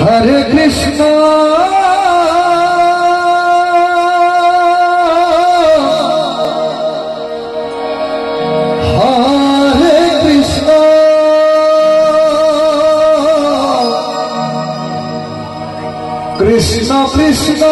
हरे कृष्णा हरे कृष्णा कृष्ण कृष्ण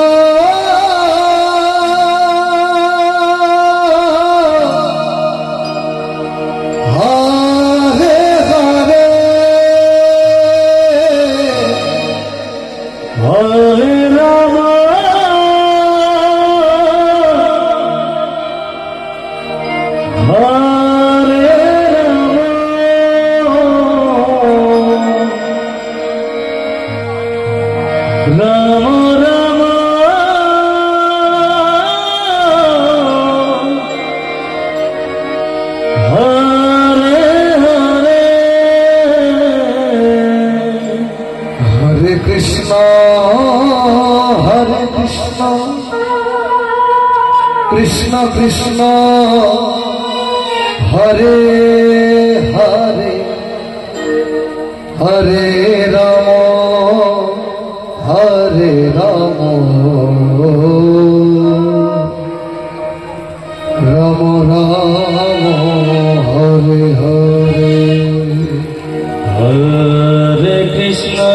कृष्ण कृष्ण हरे हरे हरे राम हरे राम राम राम हरे हरे हरे कृष्ण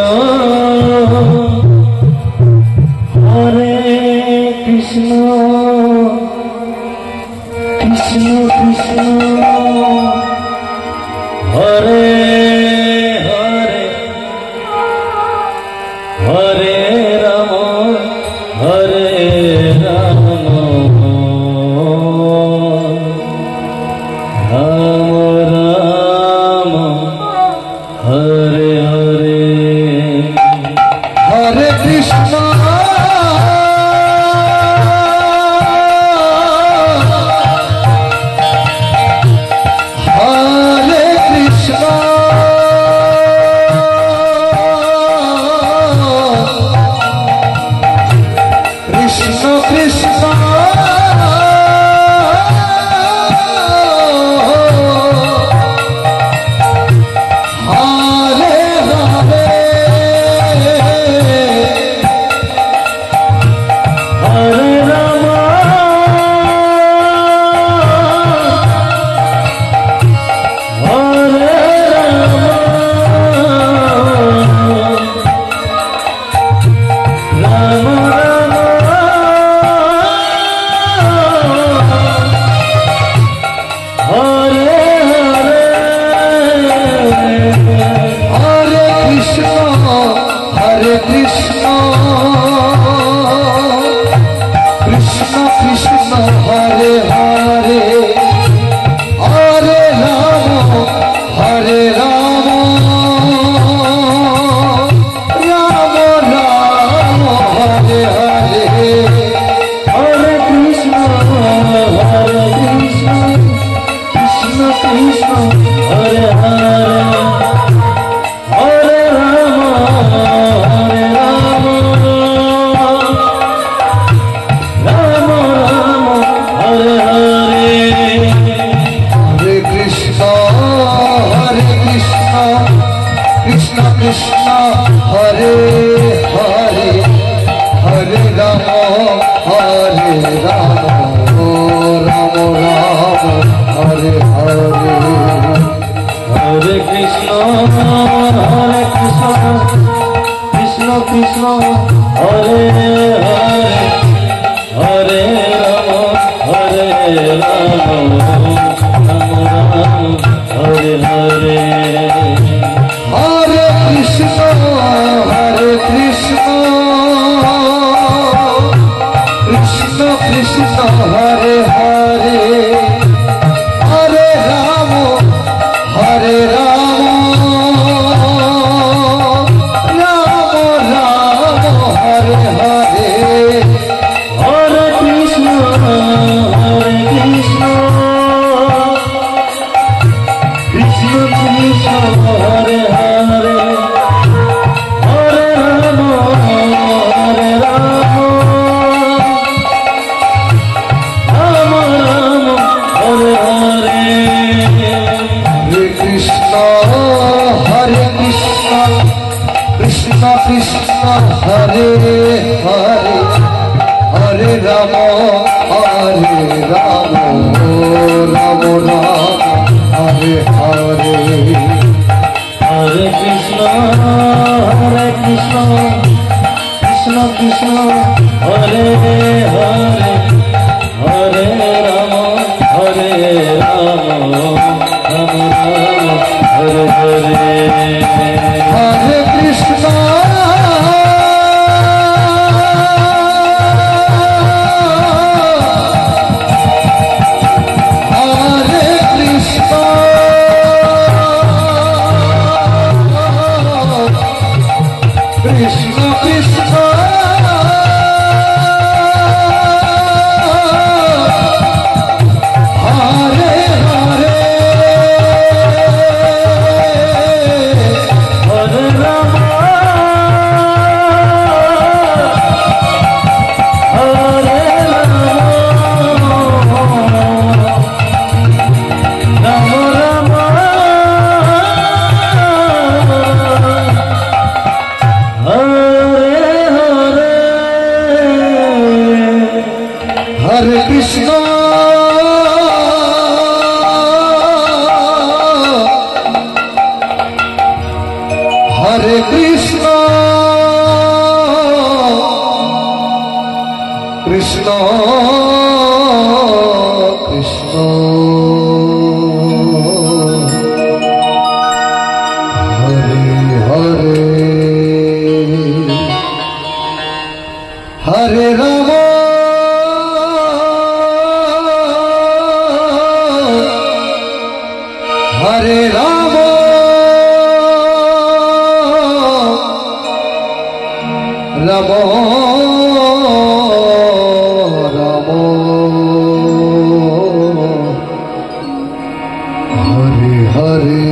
हरे कृष्ण कृष्ण कृष्ण हरे हरे हरे राम राम राम हरे हरे हरे कृष्ण हरे कृष्ण কৃষ্ণ হরে হরে হরে রাম রাম রাম হরে হরে হরে কৃষ্ণ কৃষ্ণ কৃষ্ণ হরে হরে হরে রাম রাম রাম হরে হরে হরে কৃষ্ণ কৃষ্ণ কৃষ্ণ হরে হরে হরে রাম হরে রাম রাম রাম হরে কৃষ্ণ হরে কৃষ্ণ কৃষ্ণ কৃষ্ণ হরে হরে হরে রাম হরে রাম রাম রাম হরে হরে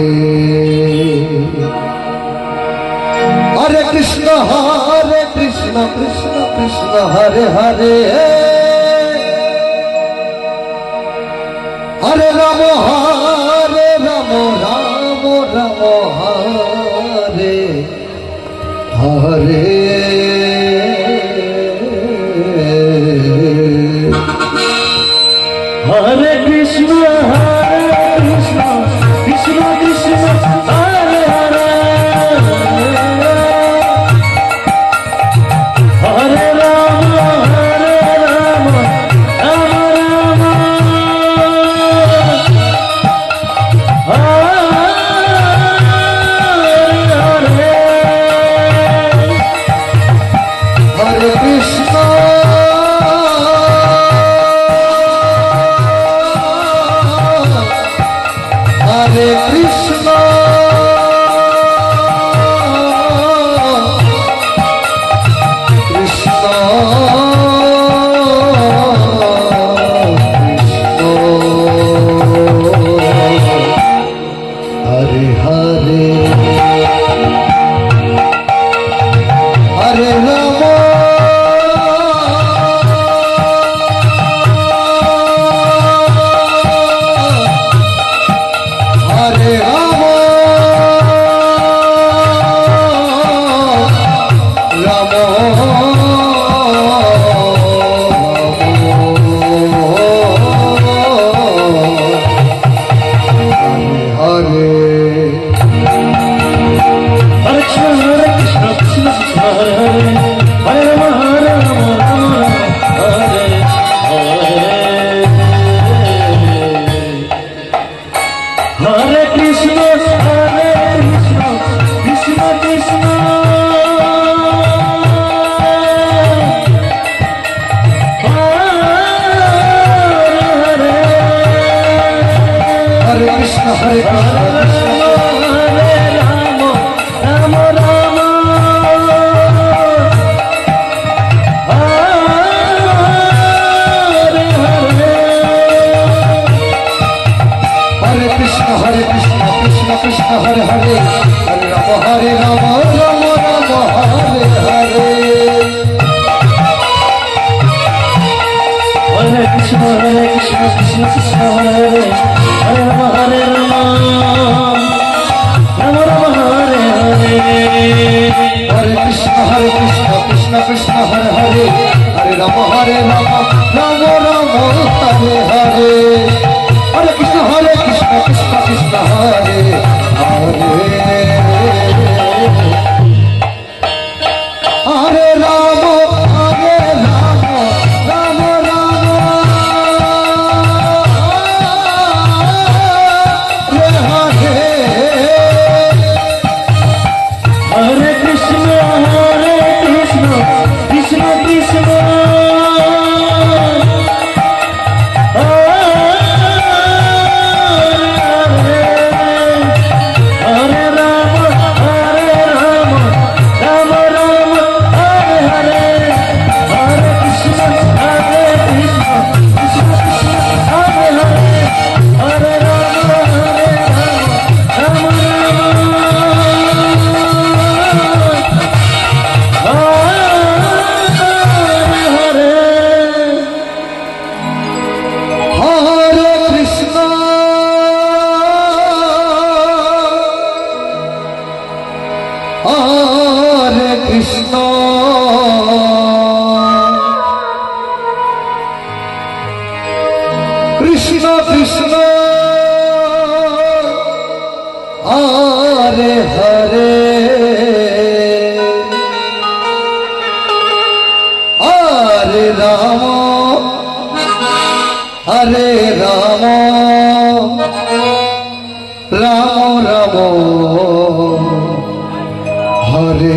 হরে কৃষ্ণ কৃষ্ণ কৃষ্ণ হরে হরে হরে রাম রাম রাম হরে হরে হরে কৃষ্ণ কৃষ্ণ কৃষ্ণ হরে হরে হরে রাম রাম রাম হরে কৃষ্ণ হরে কৃষ্ণ কৃষ্ণ হরে হরে হরে রাম হরে রাম রাম হরে হরে কৃষ্ণ কৃষ্ণ হরে হরে হরে রাম রাম হরে হরে কৃষ্ণ কৃষ্ণ কৃষ্ণ হরে কৃষ্ণ হরে কৃষ্ণ হরে রাম রাম রাম হরে হরে হরে কৃষ্ণ কৃষ্ণ কৃষ্ণ হরে হরে হরে রাম রাম রাম হরে হরে হরে কৃষ্ণ কৃষ্ণ কৃষ্ণ হরে হরে হরে রাম রাম রাম রাম হরে হরে হরে কৃষ্ণ कृष्ण कृष्ण हरे हरे हरे राम राम राम हरे हरे हरे कृष्ण कृष्ण कृष्ण हरे हरे हरे राम राम राम हरे हरे कृष्ण कृष्ण कृष्ण हरे राम राम राम हरे हरे हरे कृष्ण कृष्ण कृष्ण हरे हरे हरे राम राम कृष्ण कृष्ण हरे हरे हरे राम राम राम हरे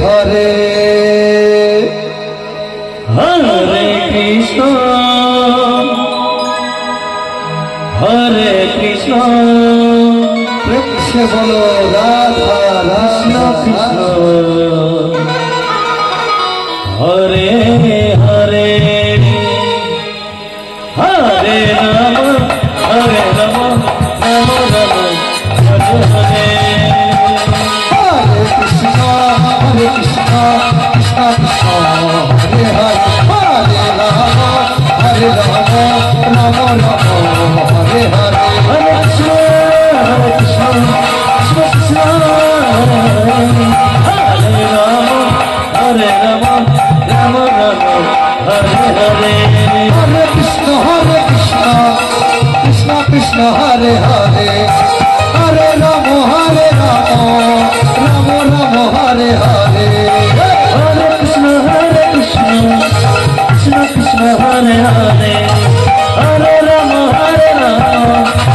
हरे हरे कृष्ण प्रेम से बोलो राधा कृष्ण कृष्ण हरे हरे हरे राम हरे राम राम राम हरे हरे हरे कृष्ण कृष्ण कृष्ण हरे हरे हरे राम राम राम हरे हरे हरे कृष्ण कृष्ण कृष्ण हरे राम राम राम हरे हरे हरे कृष्ण कृष्ण कृष्ण हरे हरे हरे राम राम राम हरे हरे हरे कृष्ण कृष्ण कृष्ण हरे हरे हरे राम राम हरे हरे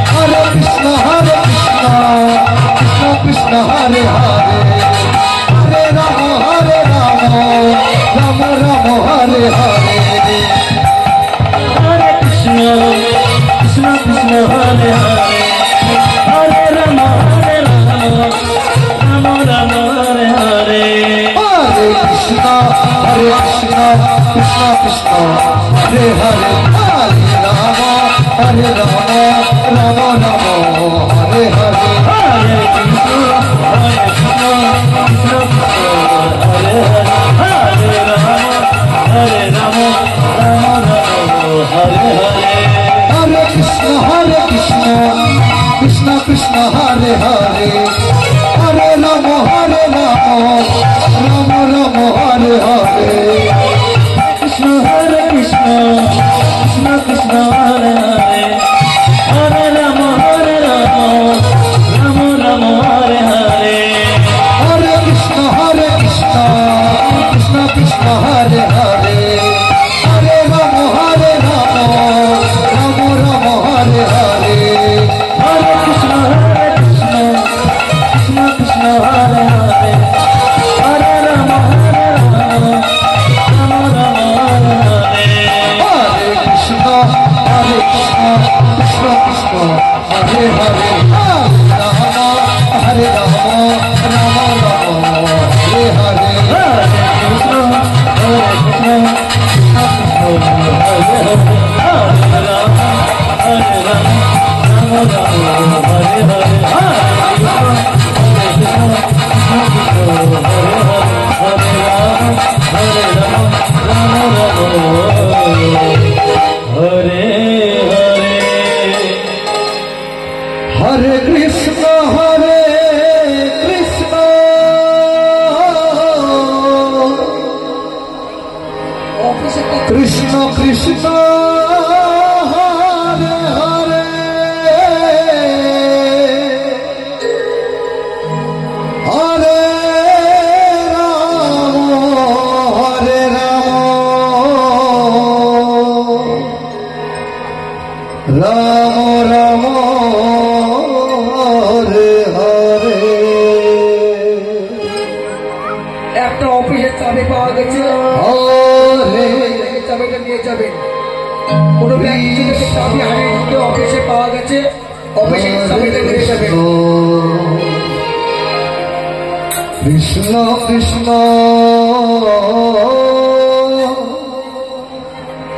हरे कृष्ण कृष्ण कृष्ण हरे हरे हरे राम राम राम हरे हरे हरे कृष्ण कृष्ण हरे हरे हरे राम राम हरे हरे हरे कृष्ण कृष्ण कृष्ण हरे हरे हरे राम राम राम हरे हरे हरे कृष्ण कृष्ण हरे हरे हरे राम राम हरे हरे हरे कृष्ण कृष्ण कृष्ण हरे हरे हरे राम राम राम हरे हरे कृष्ण कृष्ण कृष्ण हरे हरे हरे राम राम हरे हरे हरे कृष्ण कृष्ण हरे हरे हरे राम राम हरे हरे हरे कृष्ण कृष्ण हरे हरे हरे राम राम हरे हरे हरे कृष्ण कृष्ण कृष्ण हरे हरे हरे राम राम हरे हरे हरे कृष्ण কৃষ্ণ হরে হরে হরে রাম রাম রাম হরে হরে। একটা অফিসের চাবি পাওয়া গেছে, চাবিটা নিয়ে যাবেন। কোনো ব্যাংক থেকে চাবি হারিয়ে অফিসে পাওয়া গেছে, অফিসের চাবিটা নিয়ে যাবেন। কৃষ্ণ কৃষ্ণ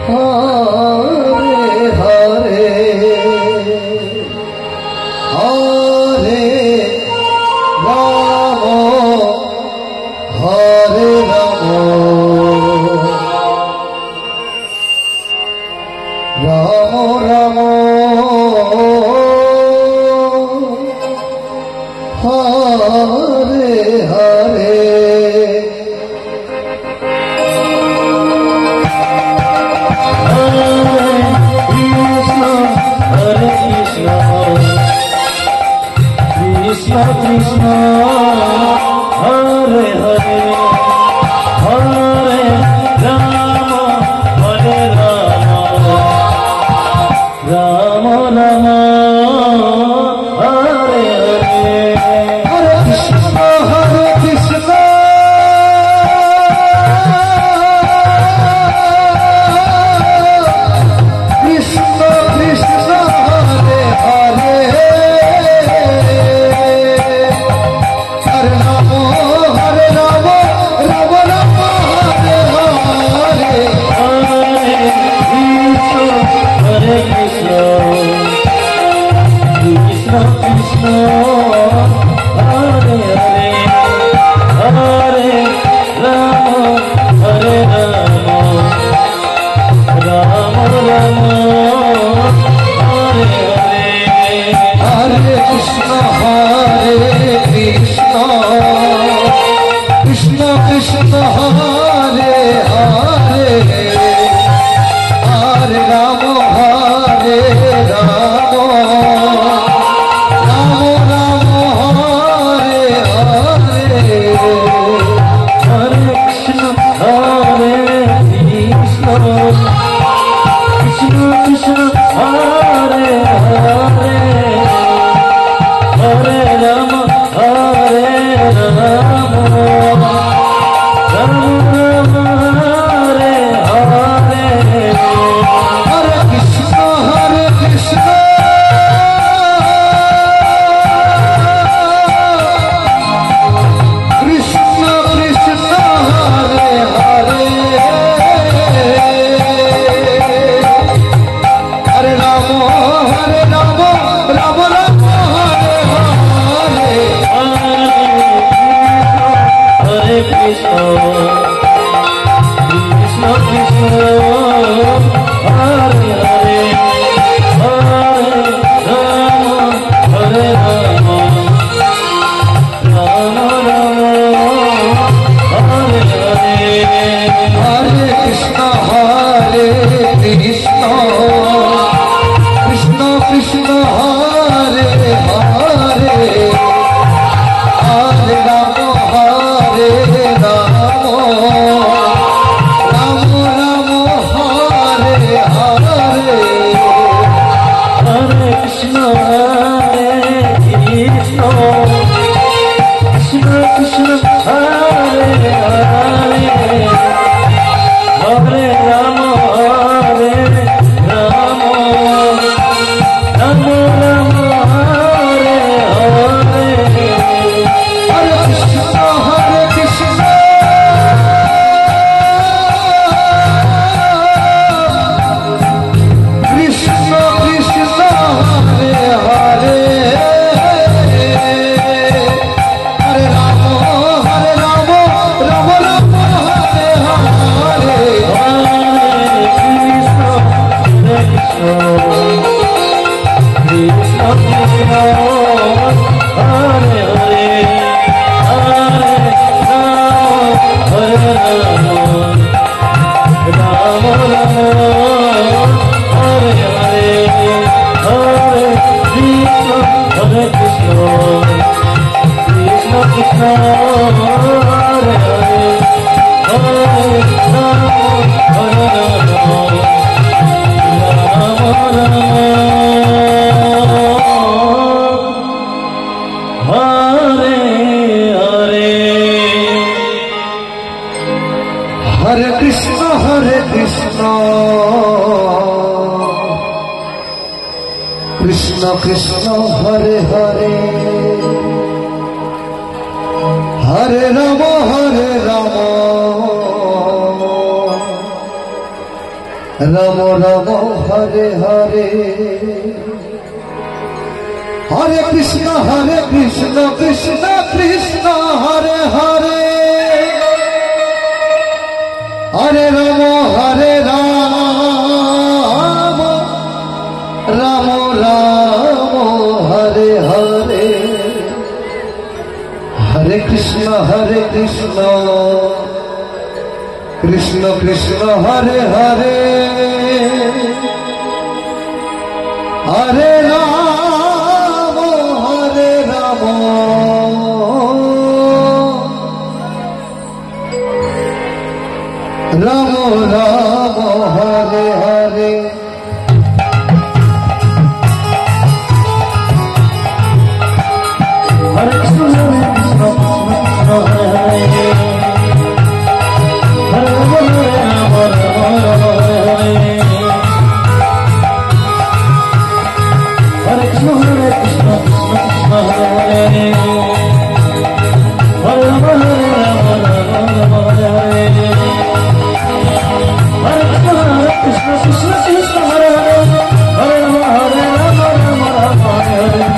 হরে হরে হরে রাম হরে Ram Ram Ram Hare Hare. Krishna Krishna Hare Hare Hare Rama Hare Rama Rama Rama Hare Hare Hare Krishna Hare Krishna Krishna Krishna Hare Hare Hare Rama Hare Rama Rama Rama Hare Hare Hare Krishna Krishna Krishna Hare Hare Hare Rama Hare Rama Rama Rama Hare Hare Hare Krishna Hare Krishna Krishna Krishna Hare Hare Hare Rama Hare Rama Rama Rama Hare Hare Hare Krishna Hare Krishna Krishna Krishna Hare Hare Hare Rama Hare Rama Rama Rama Hare Hare Hare Krishna Hare Krishna Krishna Krishna Hare Hare Hare Rama Hare Rama Rama Rama Hare Hare Hare Krishna Krishna Krishna Hare Hare Hare Rama Hare Rama Rama Rama Hare Hare Hare Krishna Hare Krishna Krishna Krishna Hare Hare Hare Rama Hare Rama Rama Rama Hare Hare Hare Krishna Hare Krishna Krishna Krishna Hare Hare Hare Rama Hare Rama Rama Rama Hare Hare Hare Krishna Hare Krishna Krishna Krishna Hare Hare Hare Rama Rama Rama Hare Hare Hare Krishna Krishna Krishna Hare Hare Hare Rama Rama Rama Hare Hare Hare Krishna Krishna Krishna Hare Hare Hare Rama Rama Rama Hare Hare Hare Krishna Hare Hare Hare Rama Rama Hare Hare Krishna Krishna Hare Hare Hare Rama Rama Hare Krishna Krishna Krishna Hare Hare Hare Rama Rama Hare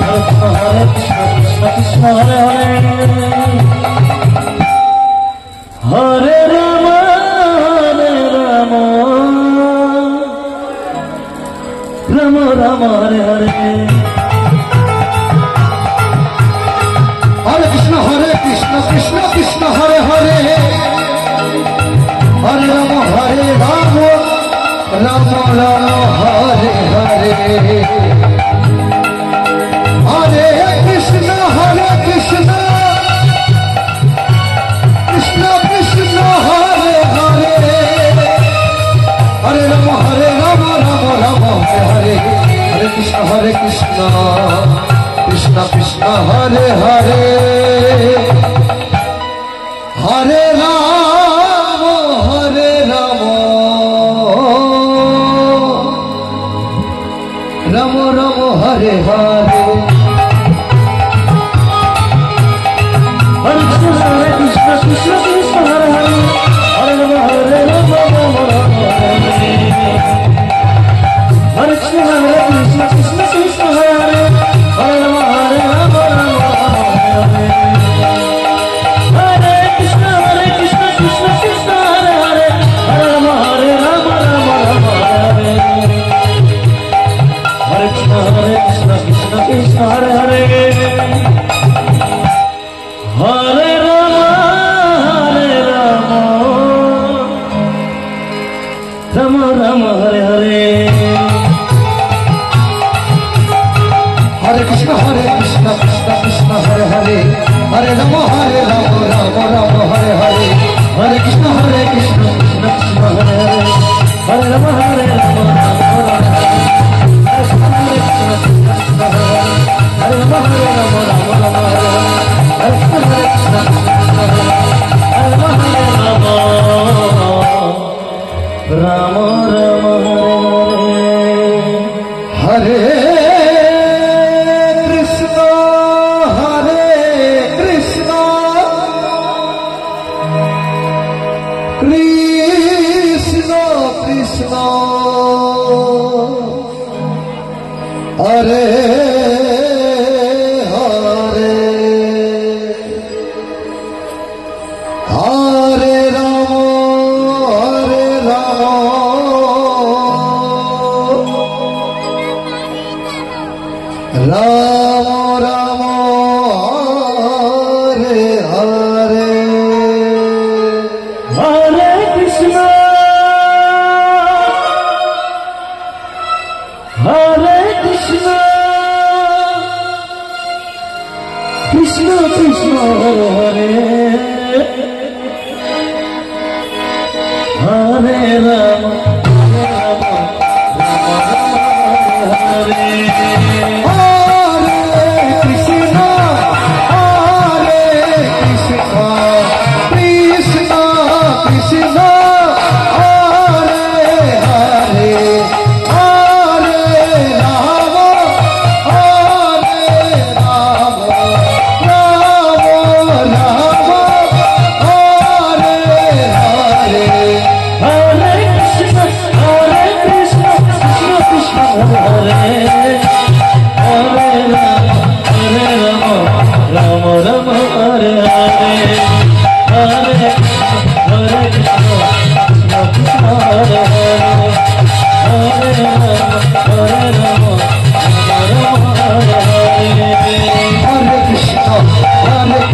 Hare Krishna Krishna Hare Hare Hare Rama Rama Rama Hare Hare Hare Krishna Krishna Krishna Hare Hare Hare Rama Rama Rama Hare Hare Hare Krishna Krishna Krishna Hare Hare Hare Rama Rama Rama Hare Hare Krishna Krishna Krishna Hare Hare Hare Rama Rama Rama Hare Hare Hare Krishna Krishna Krishna Hare Hare Hare Rama Rama Rama Hare Hare Krishna Krishna Krishna Hare Hare Hare Rama Rama Rama Hare Hare Krishna Krishna Krishna Hare Hare Hare Rama Rama Rama Hare Hare Krishna Krishna Krishna Hare Hare Hare Rama Rama Rama Hare Hare Hare Krishna Krishna Krishna Hare Hare Hare Rama Rama Rama Hare Hare Hare Krishna Krishna Krishna Hare Hare Hare Rama Rama Rama Hare Rama Hare Krishna Krishna Hare Hare Hare Ram Ram हरे Krishna Krishna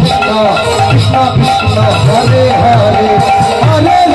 Krishna Krishna Krishna Hare Hare Hare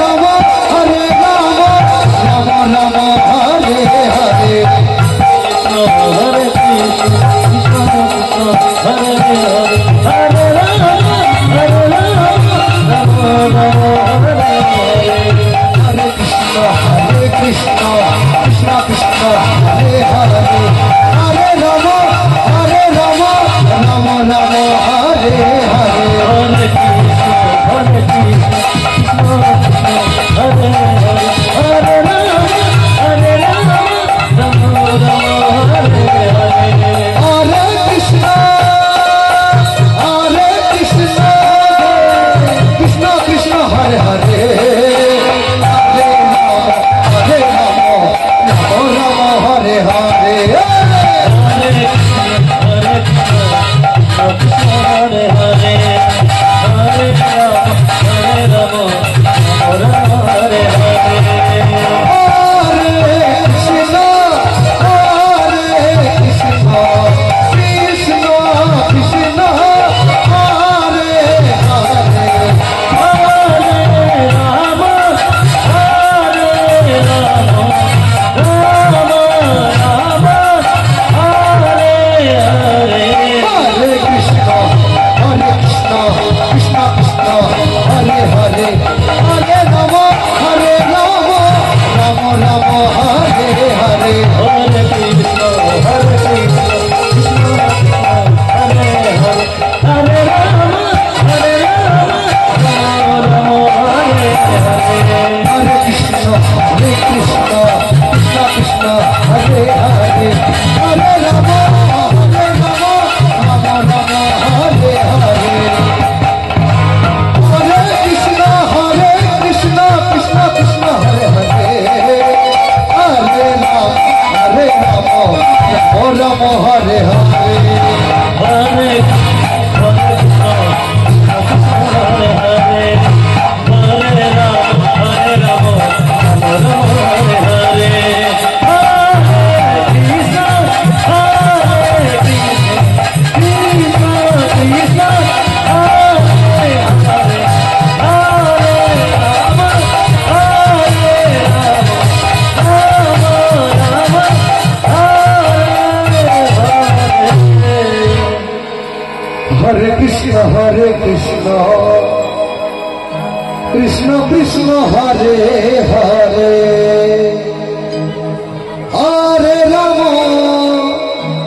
Ram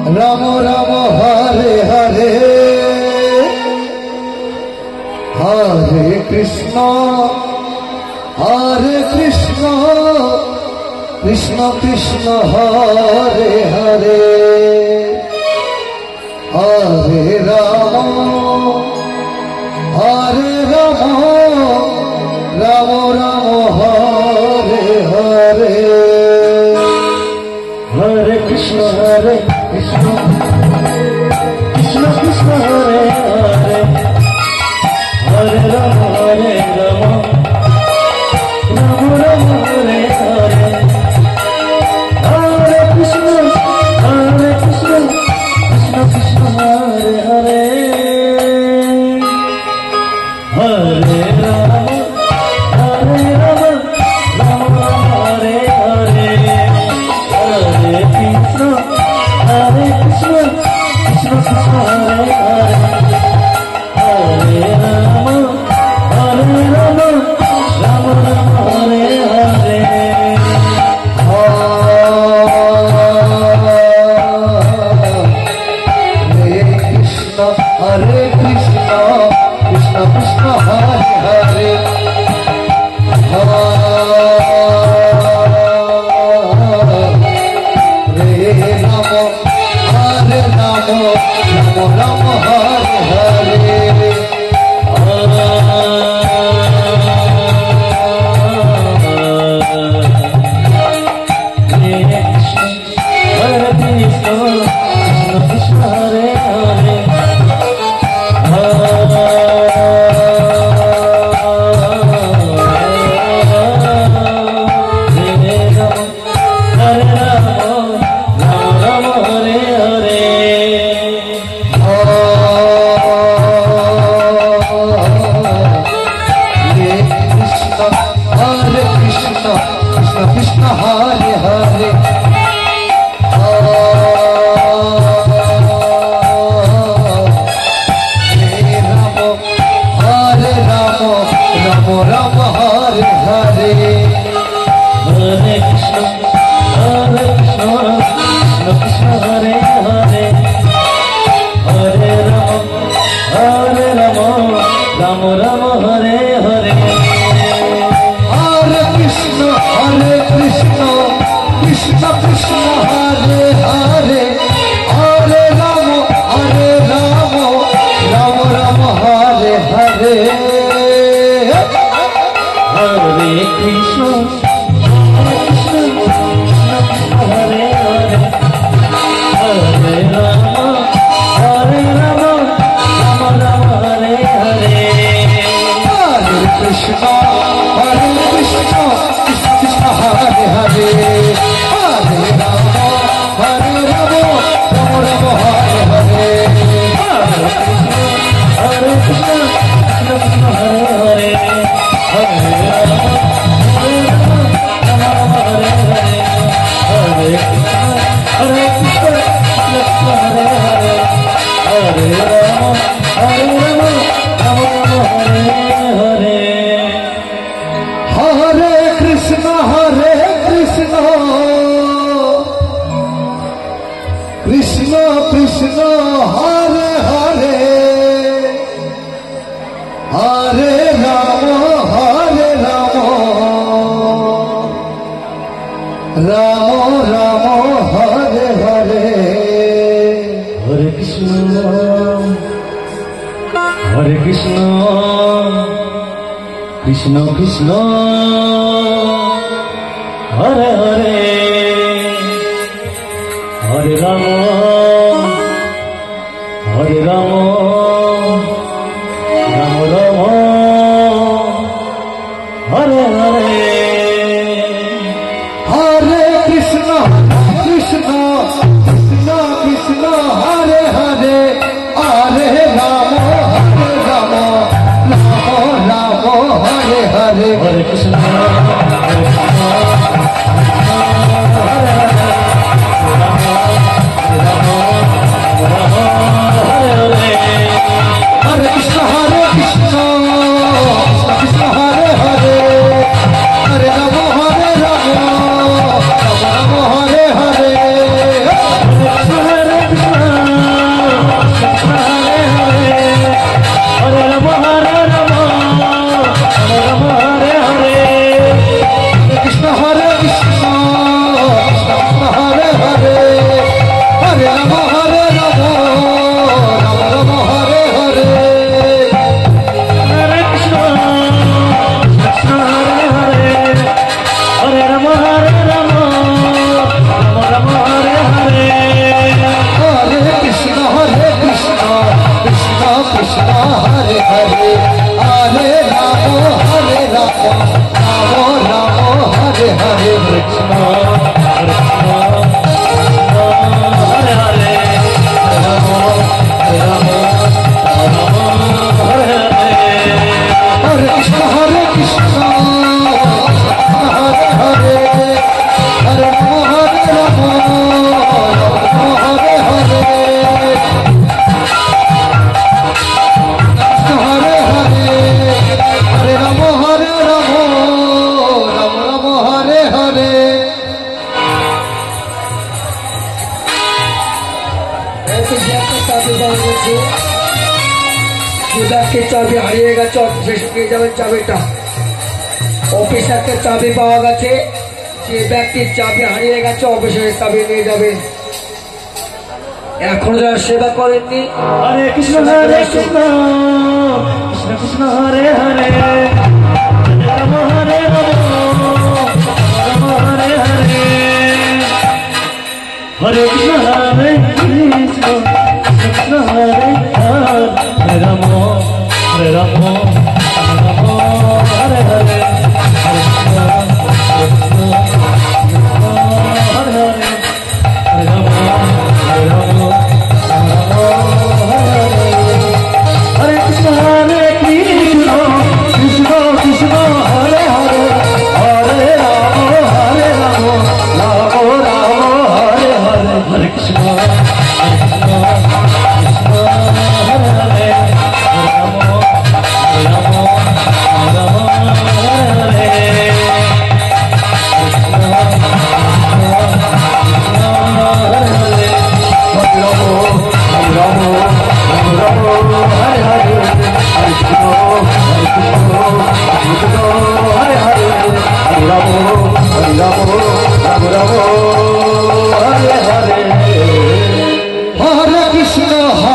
Ram Ram Hare Hare Hare Krishna Krishna Krishna Hare Hare Hare Ram Ram Ram Hare Hare Hare Krishna Krishna Krishna Hare Hare Hare Ram Ram Ram Hare Hare Hare Krishna Krishna Hare Hare Hare Ram Ram Ram Hare Hare Hare Krishna Krishna Hare Hare Krishna Krishna Hare Hare Hare Rama Hare Rama Rama Rama Hare Hare Hare Krishna Krishna Krishna Krishna Hare Hare Hare Rama Hare Rama Hare Hare Hare Krishna Hare Krishna Hare Hare Hare Krishna Hare Krishna Krishna Hare Hare Hare Rama Hare Rama Rama Hare Hare Hare Krishna Krishna Hare Hare Hare Rama Hare Rama Rama Hare Hare Krishna Hare Krishna Krishna Hare Hare Hare Rama Hare Rama Rama Rama Hare Hare Hare Krishna Krishna Hare Hare Hare Rama Hare Rama Rama Rama Hare Hare Hare Krishna Krishna Krishna Hare Hare Hare Rama Hare Rama Rama Rama Hare Hare Krishna Krishna Hare Hare Hare Rama Hare Rama Rama Hare Hare Hare Krishna Hare Krishna Hare Hare Hare Rama Hare Rama Rama Hare Hare Krishna Hare Hare Hare Rama Hare Rama Rama Rama Hare Hare ऐसे जैसे साधु बाबू जी যে ব্যক্তির চাবি হারিয়ে গেছে অফিসে পেয়ে যাবেন চাবিটা। অফিসারকে চাবি পাওয়া গেছে, যে ব্যক্তির চাবি হারিয়ে গেছে অফিসের চাবি নিয়ে যাবেন। এখন যারা সেবা করেননি হরে কৃষ্ণ কৃষ্ণ কৃষ্ণ হরে হরে রাম হরে রাম রাম হরে হরে হরে কৃষ্ণ কৃষ্ণ হরে হরে রাম হরে রাম রাম হরে হরে হরে কৃষ্ণ হরে হরে হরে রাম হরে রাম हरे कृष्ण कृष्ण कृष्ण हरे हरे हरे राम राम हरे हरे हरे कृष्ण कृष्ण हरे हरे राम राम राम हरे हरे कृष्ण कृष्ण हरे हरे हरे राम राम राम हरे हरे हरे कृष्ण कृष्ण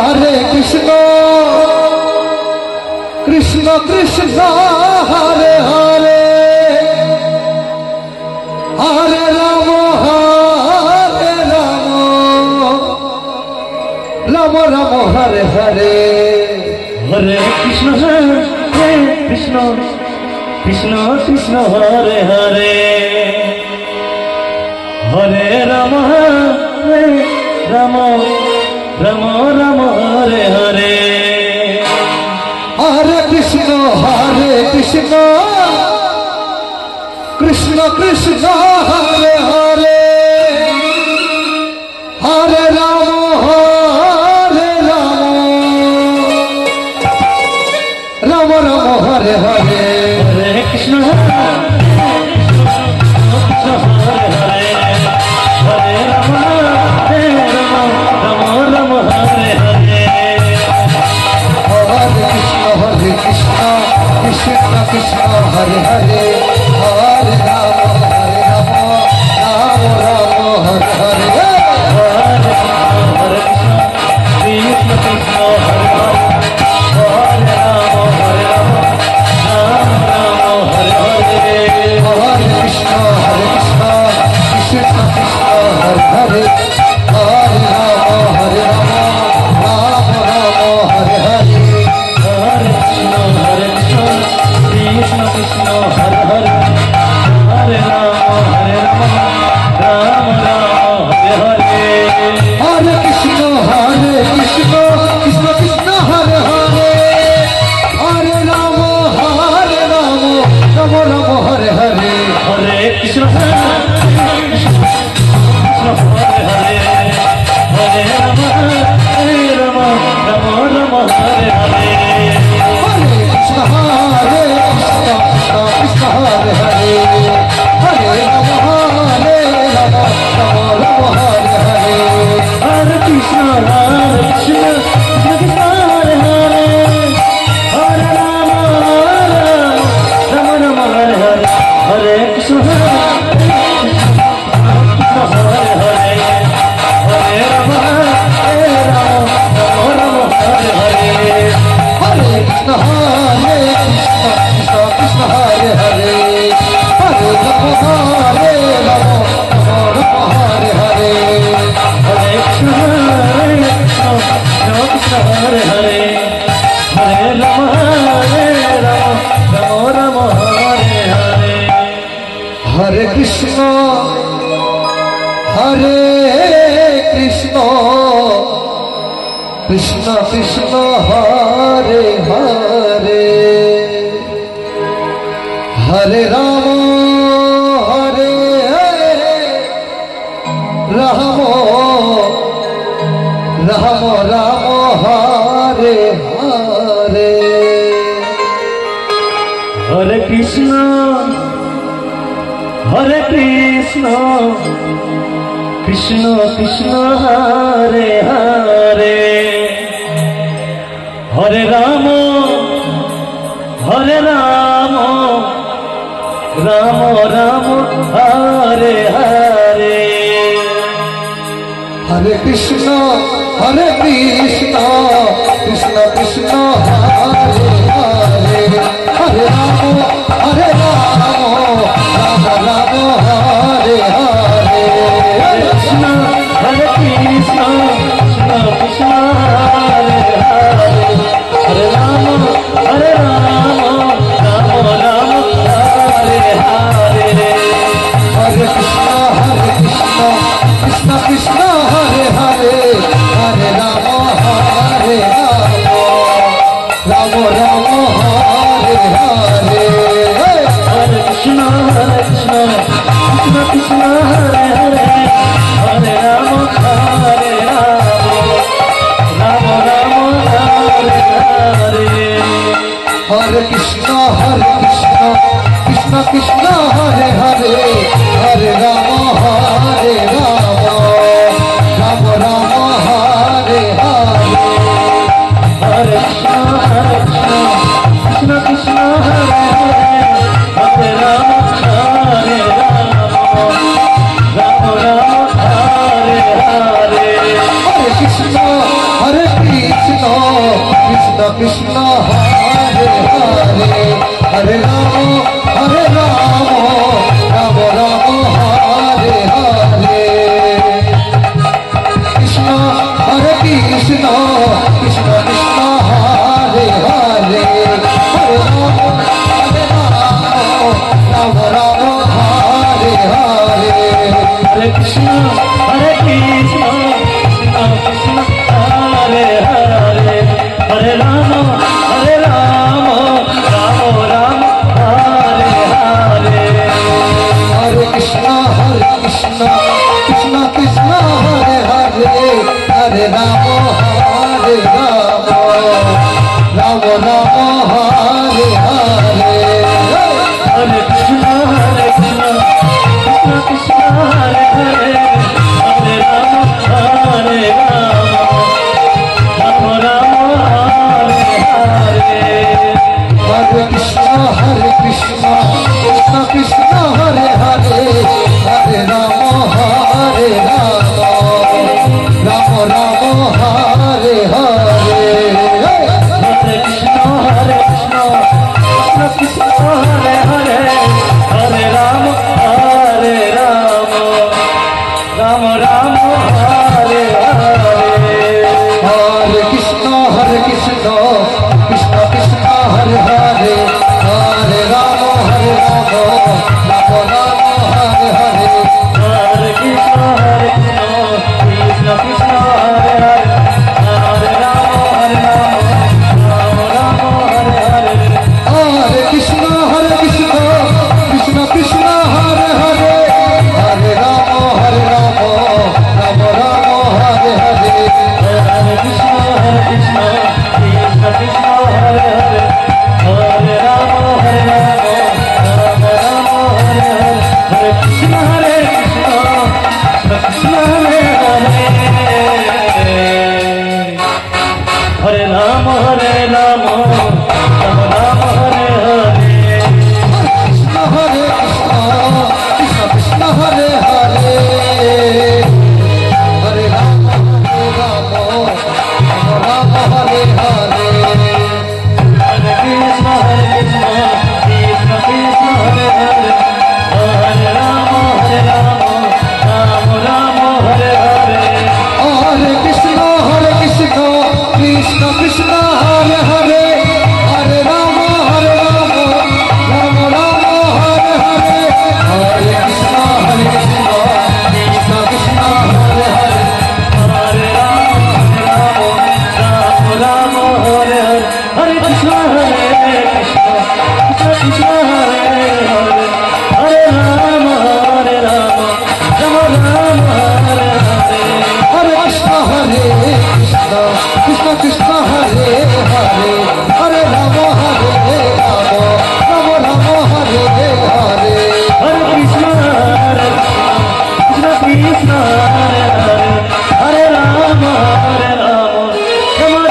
कृष्ण कृष्ण हरे हरे हरे राम राम राम राम हरे हरे हरे कृष्ण कृष्ण कृष्ण हरे हरे हरे राम राम राम हरे हरे हरे कृष्ण कृष्ण हरे हरे हरे राम राम राम हरे हरे हरे कृष्ण कृष्ण कृष्ण हरे हरे हरे राम राम राम हरे हरे हरे कृष्ण कृष्ण हरे हरे हरे राम राम राम हरे हरे हरे कृष्ण कृष्ण कृष्ण हरे हरे हरे राम राम राम हरे हरे हरे कृष्ण कृष्ण कृष्ण हरे हरे हरे राम राम राम हरे हरे हरे कृष्ण कृष्ण कृष्ण हरे हरे हरे राम राम राम हरे हरे हरे कृष्ण कृष्ण हरे हरे हरे राम राम राम हरे हरे हरे कृष्ण कृष्ण हरे हरे हरे राम राम राम हरे हरे हरे कृष्ण कृष्ण कृष्ण हरे हरे हरे राम राम हरे हरे हरे कृष्ण कृष्ण हरे हरे हरे राम राम राम हरे हरे हरे कृष्ण कृष्ण हरे हरे हरे राम हरे हरे हरे कृष्ण कृष्ण हरे हरे हरे राम राम हरे हरे हरे कृष्ण कृष्ण कृष्ण हरे हरे हरे राम राम राम राम हरे हरे हरे कृष्ण कृष्ण कृष्ण हरे हरे हरे राम राम राम हरे हरे हरे कृष्ण कृष्ण कृष्ण हरे हरे हरे राम राम राम हरे हरे कृष्ण हरे कृष्ण कृष्ण कृष्ण हरे हरे हरे राम राम राम हरे हरे हरे कृष्ण कृष्ण कृष्ण हरे हरे हरे राम राम राम हरे हरे हरे कृष्ण कृष्ण कृष्ण हरे हरे हरे राम राम राम हरे हरे हरे कृष्ण कृष्ण कृष्ण हरे हरे हरे राम राम राम हरे हरे हरे कृष्ण कृष्ण हरे हरे हरे राम राम हरे हरे हरे कृष्ण कृष्ण कृष्ण हरे हरे हरे राम राम राम हरे हरे कृष्ण कृष्ण कृष्ण कृष्ण हरे हरे हरे राम राम हरे हरे हरे कृष्ण कृष्ण कृष्ण हरे हरे हरे राम राम राम हरे हरे हरे कृष्ण कृष्ण कृष्ण हरे हरे हरे राम राम हरे हरे हरे कृष्ण कृष्ण कृष्ण हरे हरे हरे राम राम हरे हरे हरे कृष्ण कृष्ण कृष्ण हरे हरे हरे राम राम हरे हरे हरे कृष्ण कृष्ण कृष्ण हरे हरे हरे राम राम हरे हरे हरे कृष्ण कृष्ण कृष्ण हरे हरे हरे राम राम हरे हरे हरे कृष्ण कृष्ण कृष्ण हरे हरे हरे राम राम हरे हरे हरे कृष्ण कृष्ण कृष्ण हरे हरे हरे राम राम हरे हरे हरे कृष्ण कृष्ण कृष्ण हरे हरे हरे राम राम हरे हरे हरे कृष्ण कृष्ण कृष्ण हरे हरे हरे राम राम हरे हरे कृष्ण कृष्ण हरे हरे हरे राम राम हरे हरे हरे कृष्ण कृष्ण कृष्ण हरे हरे हरे राम राम हरे हरे हरे कृष्ण कृष्ण कृष्ण हरे हरे हरे राम राम हरे हरे हरे कृष्ण कृष्ण कृष्ण हरे हरे हरे राम हरे हरे हरे कृष्ण कृष्ण कृष्ण हरे हरे हरे राम राम हरे हरे हरे कृष्ण कृष्ण हरे हरे हरे राम राम हरे हरे हरे कृष्ण कृष्ण कृष्ण हरे हरे हरे राम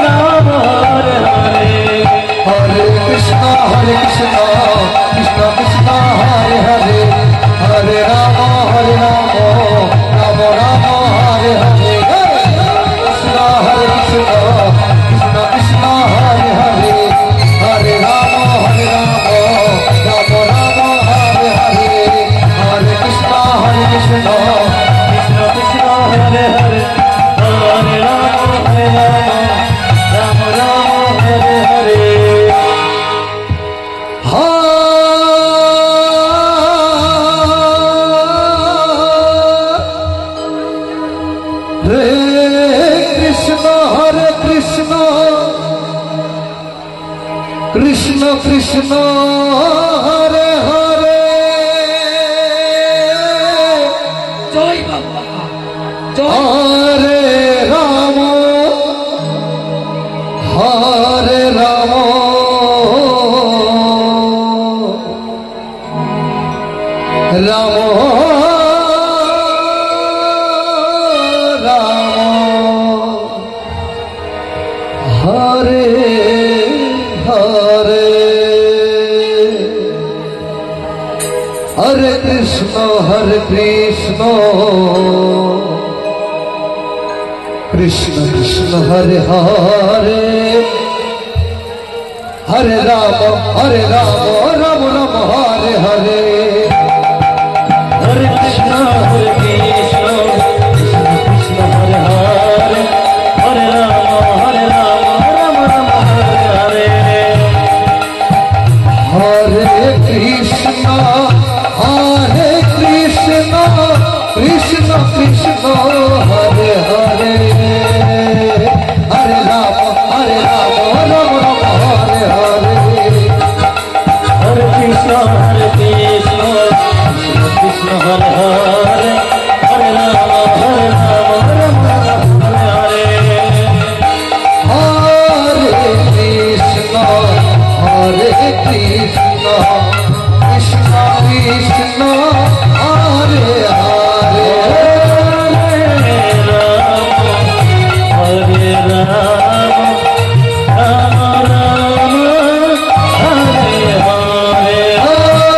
राम हरे हरे हरे कृष्ण कृष्ण कृष्ण हरे हरे हरे हरे कृष्ण हरे कृष्ण कृष्ण कृष्ण हरे हरे हरे राम राम राम हरे हरे हरे कृष्ण हरे कृष्ण कृष्ण कृष्ण हरे हरे हरे राम राम राम हरे हरे हरे कृष्ण हरे कृष्ण कृष्ण कृष्ण हरे हरे জয় বাবা জয় हरे राम राम हरे हरे हरे कृष्ण हरे कृष्ण कृष्ण कृष्ण हरे हरे हरे राम राम राम हरे हरे हरे कृष्ण कृष्ण कृष्ण हरे हरे हरे राम राम राम हरे हरे हरे कृष्ण कृष्ण कृष्ण हरे हरे हरे राम राम राम हरे हरे हरे कृष्ण कृष्ण कृष्ण हरे हरे हरे राम राम हरे हरे हरे कृष्ण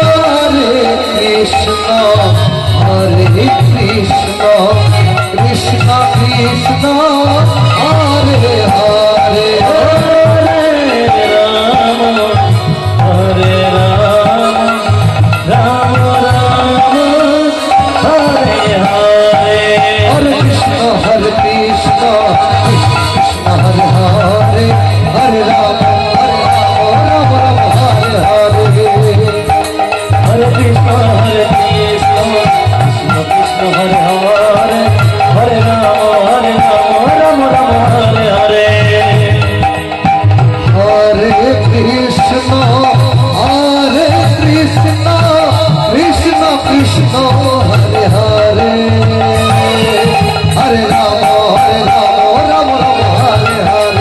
कृष्ण कृष्ण हरे हरे हरे राम राम राम हरे हरे हरे कृष्ण कृष्ण कृष्ण कृष्ण हरे हरे हरे राम राम राम हरे हरे हरे कृष्ण कृष्ण कृष्ण हरे हरे हरे राम राम राम हरे हरे हरे कृष्ण कृष्ण कृष्ण हरे हरे हरे राम राम राम हरे हरे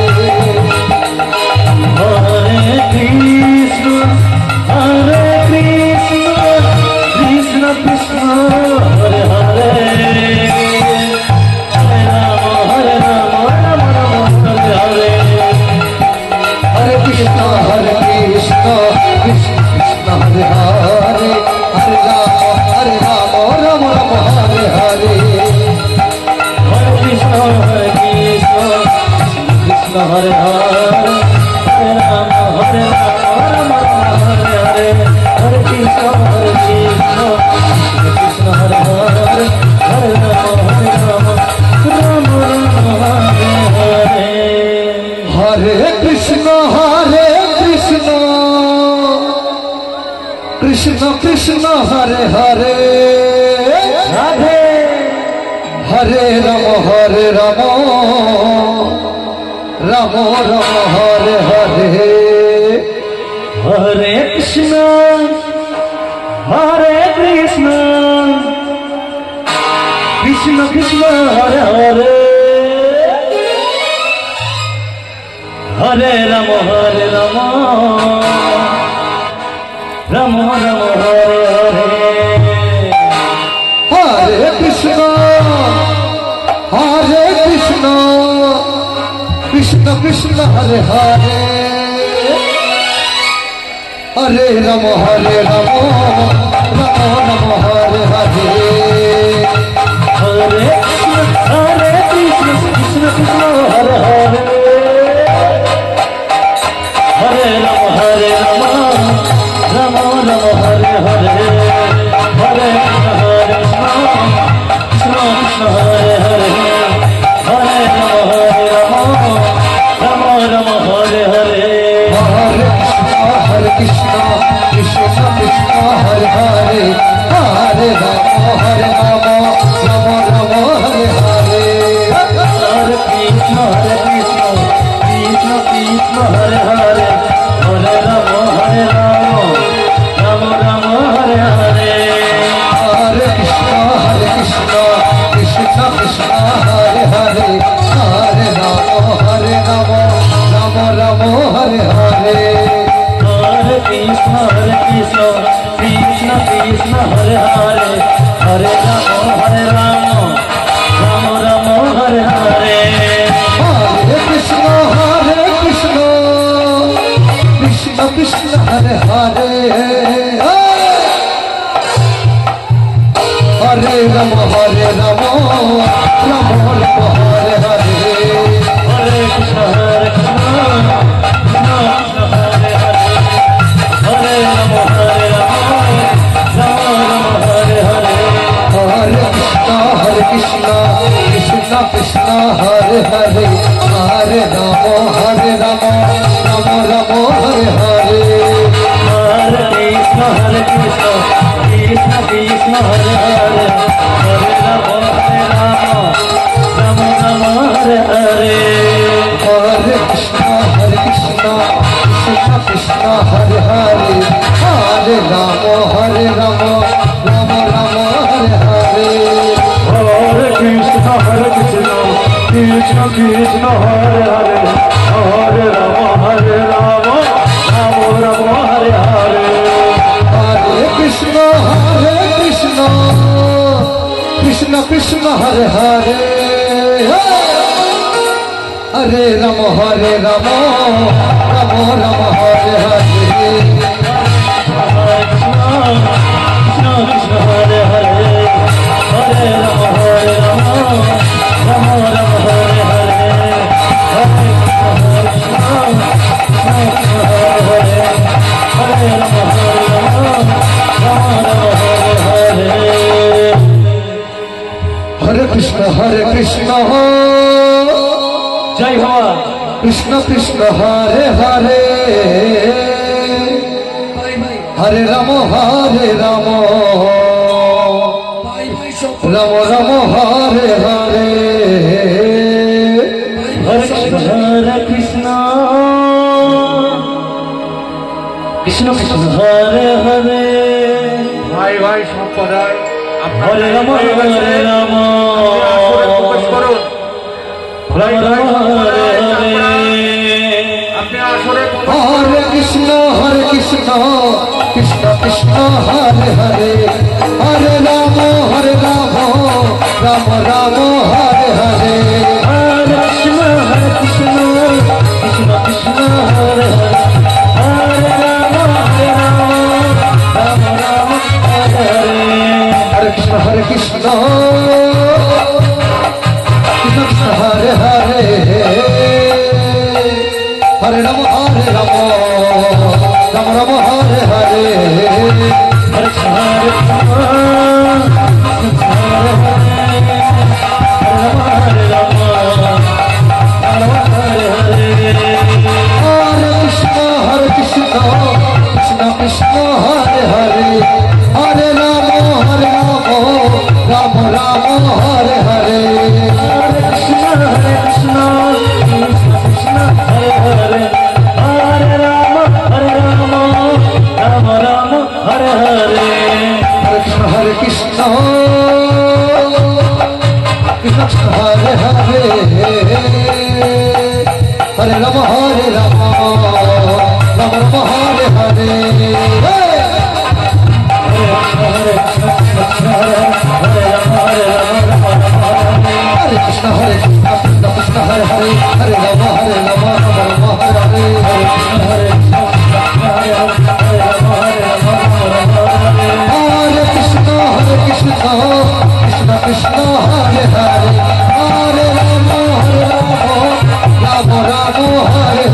हरे कृष्ण कृष्ण कृष्ण हरे हरे हरे राम राम हरे हरे हरे कृष्ण कृष्ण कृष्ण हरे हरे हरे राम राम हरे हरे हरे कृष्ण कृष्ण कृष्ण हरे हरे हरे राम राम हरे हरे हरे कृष्ण कृष्ण हरे हरे हरे राम हरे हरे हरे कृष्ण कृष्ण हरे हरे हरे राम राम हरे हरे हरे कृष्ण कृष्ण कृष्ण हरे हरे राधे हरे Ram Ram Ram Hare Hare Hare Krishna Krishna Krishna Hare Hare Hare Ram Ram Ram Hare Hare Hare Krishna Krishna Krishna Hare Hare Hare Ram Ram Ram Hare Hare Hare Krishna Krishna Krishna Hare Hare Hare Rama Hare Rama Rama Rama Hare Hare Hare Krishna Hare Krishna Krishna Krishna Hare Hare Hare Rama Hare Rama Rama Rama Hare Hare Hare Krishna Krishna Krishna Hare Hare Hare Rama Hare Rama Rama Rama Hare Hare Hare Krishna Krishna Krishna Hare Hare Hare Rama Hare Rama Rama Rama Hare Hare Hare Krishna Krishna Krishna Hare Hare Hare Rama Hare Rama Rama Rama Hare Hare Hare Krishna Krishna Krishna Hare Hare Hare Rama Hare Rama Rama Rama Hare Hare Hare Krishna Krishna Krishna Hare Hare Hare Rama Hare Rama Rama Rama Hare Hare Hare Krishna Krishna Krishna Hare Hare Hare Rama Hare Rama Rama Rama Hare Hare Hare Krishna Krishna Krishna Hare Hare Hare Rama Hare Rama Rama Rama Hare Hare Hare Krishna Krishna Krishna Hare Hare Hare Rama Hare Rama Rama Rama Hare Hare Hare Krishna Krishna Krishna Hare Hare Hare Rama Hare Rama Rama Rama Hare Hare Hare Krishna Krishna Krishna Hare Hare Hare Rama Hare Rama Rama Rama Hare Hare Hare Krishna Krishna Krishna Hare Hare Hare Rama Hare Rama Rama Rama Hare Hare Hare Krishna Krishna Hare Hare Hare Rama Hare Rama Rama Rama Hare Hare Hare Krishna Krishna Hare Hare Hare Rama Hare Rama Rama Rama Hare Hare Hare Krishna Jai Baba Krishna Krishna Hare Hare ভাই ভাই Hare Rama Hare Rama ভাই ভাই সব Rama Rama Hare Hare Hare Krishna Krishna Krishna Hare Hare ভাই ভাই সম্প্রদায় Hare Rama Hare Rama প্রবেশ করুন Rama Rama Hare Hare আপনি আসরে Hare Krishna Krishna Krishna Hare Hare Hare Rama Rama Rama Hare Hare Hare Krishna Krishna Krishna Hare Hare Hare Rama Rama Rama Hare Hare Hare Krishna Krishna Hare Hare Hare Rama Rama Rama Hare Hare Hare Krishna Hare Rama Hare Rama Rama Hare Hare Hare Krishna Krishna Krishna Hare Hare Hare Rama Rama Rama Hare Hare Hare Krishna Krishna Krishna Hare Hare Hare Rama Rama Rama Hare Hare Hare Krishna Krishna Krishna Hare Hare Hare Rama Rama Rama Hare Hare Hare Krishna Krishna Hare Hare Hare Rama Rama Rama Hare Hare Hare Krishna Krishna Krishna Hare Hare Hare Rama Ram হরে